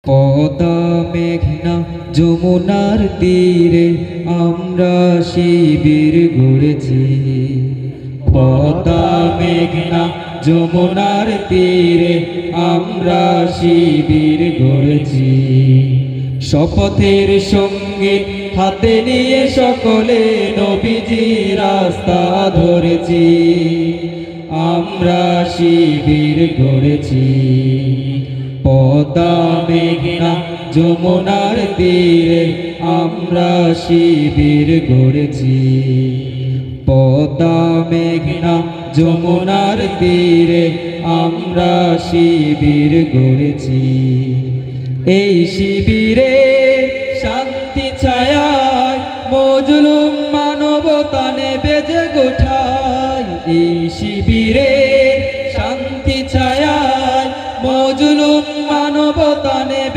পদ্মা মেঘনা যমুনার তীরে আমরা শিবির গড়েছি। পদ্মা মেঘনা যমুনার তীরে আমরা শিবির গড়েছি। শপথের সঙ্গীত হাতে নিয়ে সকলে নবীজি রাস্তা ধরেছি। আমরা শিবির গড়েছি। পদ্মা মেঘনা যমুনার তীরে আমরা শিবির গড়েছি। পদ্মা মেঘনা যমুনার তীরে আমরা শিবির গড়েছি। এই শিবিরে